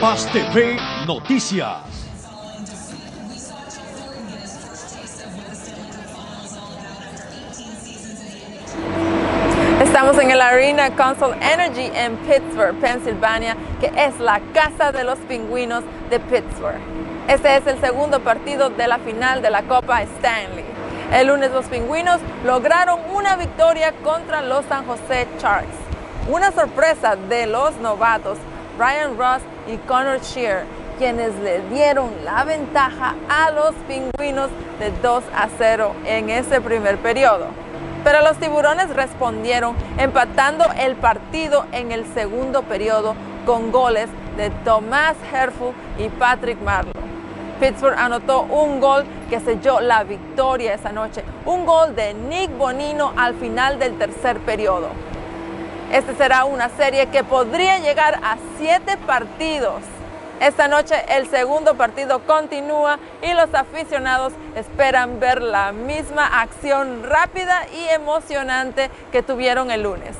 Paz TV Noticias. Estamos en el Arena Consol Energy en Pittsburgh, Pensilvania, que es la casa de los pingüinos de Pittsburgh. Este es el segundo partido de la final de la Copa Stanley. El lunes los pingüinos lograron una victoria contra los San Jose Sharks. Una sorpresa de los novatos Brian Ross y CONOR, quienes le dieron la ventaja a los pingüinos de 2-0 en ese primer periodo. Pero los tiburones respondieron empatando el partido en el segundo periodo con goles de Thomas Herfel y Patrick Marleau. Pittsburgh anotó un gol que selló la victoria esa noche, un gol de Nick Bonino al final del tercer periodo. Este será una serie que podría llegar a 7 partidos. Esta noche el segundo partido continúa y los aficionados esperan ver la misma acción rápida y emocionante que tuvieron el lunes.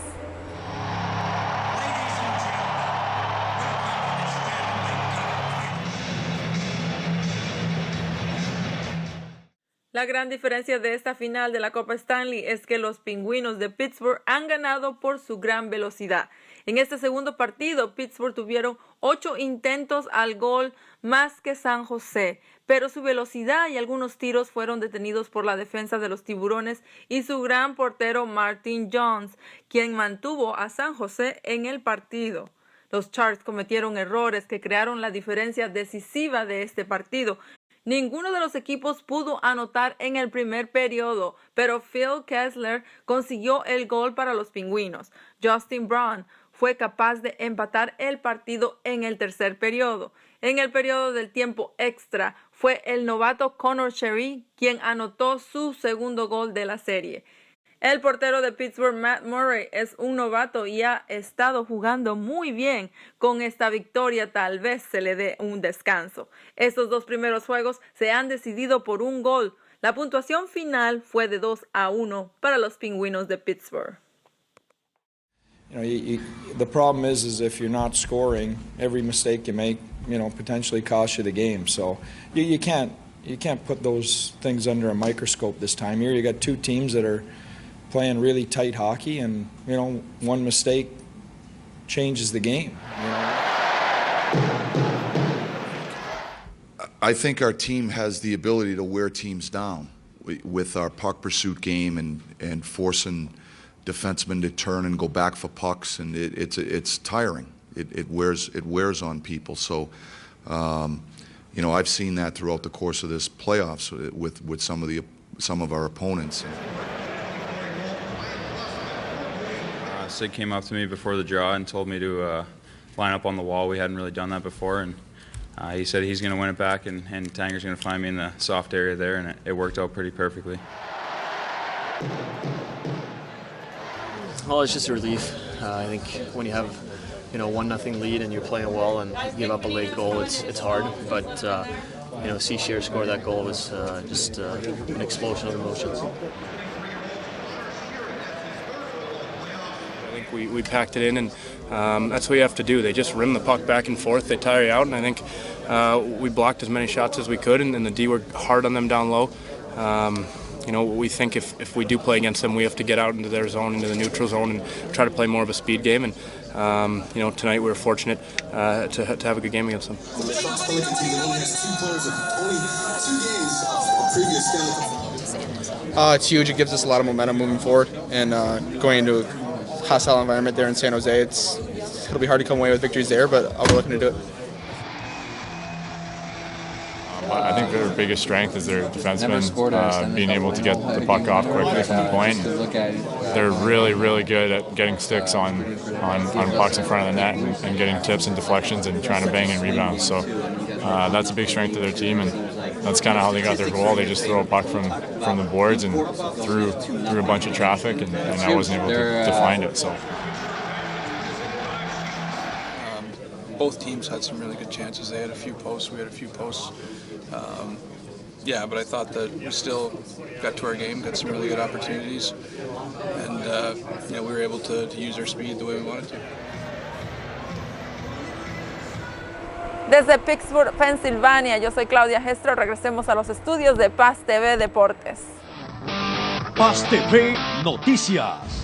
La gran diferencia de esta final de la Copa Stanley es que los pingüinos de Pittsburgh han ganado por su gran velocidad. En este segundo partido, Pittsburgh tuvieron 8 intentos al gol más que San Jose, pero su velocidad y algunos tiros fueron detenidos por la defensa de los tiburones y su gran portero Martin Jones, quien mantuvo a San Jose en el partido. Los Sharks cometieron errores que crearon la diferencia decisiva de este partido. Ninguno de los equipos pudo anotar en el primer periodo, pero Phil Kessler consiguió el gol para los pingüinos. Justin Braun fue capaz de empatar el partido en el tercer periodo. En el periodo del tiempo extra fue el novato CONOR quien anotó su segundo gol de la serie. El portero de Pittsburgh, Matt Murray, es un novato y ha estado jugando muy bien. Con esta victoria tal vez se le dé un descanso. Estos 2 primeros juegos se han decidido por un gol. La puntuación final fue de 2-1 para los pingüinos de Pittsburgh. The problem is if you're not scoring, every mistake you make, potentially costs you the game. So you can't put those things under a microscope this time. Here you got 2 teams that are playing really tight hockey, and one mistake changes the game. I think our team has the ability to wear teams down with our puck pursuit game and forcing defensemen to turn and go back for pucks, and it's tiring. It wears on people. So I've seen that throughout the course of this playoffs with some of our opponents. Sid came up to me before the draw and told me to line up on the wall. We hadn't really done that before, and he said he's going to win it back, and Tanger's going to find me in the soft area there, and it worked out pretty perfectly. Well, it's just a relief. I think when you have, 1-0 lead and you're playing well and you give up a late goal, it's hard. But see SHEARY score that goal was just an explosion of emotions. I think we packed it in, and that's what you have to do. They just rim the puck back and forth. They tire you out, and I think we blocked as many shots as we could, and the D were hard on them down low. We think if we do play against them, we have to get out into their zone, into the neutral zone, and try to play more of a speed game. And tonight we were fortunate to have a good game against them. It's huge. It gives us a lot of momentum moving forward, and going into a hostile environment there in San Jose, it'll be hard to come away with victories there, but I'll be looking to do it. I think their biggest strength is their defensemen being able to get the puck off quickly from the point. They're really, really good at getting sticks on pucks in front of the net and getting tips and deflections and trying to bang in rebounds. So that's a big strength of their team, and that's kind of how they got their goal. They just throw a puck from the boards and through a bunch of traffic, and I wasn't able to find it. So. Both teams had some really good chances. They had a few posts, we had a few posts. But I thought that we still got to our game, got some really good opportunities, and we were able to use our speed the way we wanted to. Desde Pittsburgh, Pensilvania, yo soy Claudia Gestro. Regresemos a los estudios de Paz TV Deportes. Paz TV Noticias.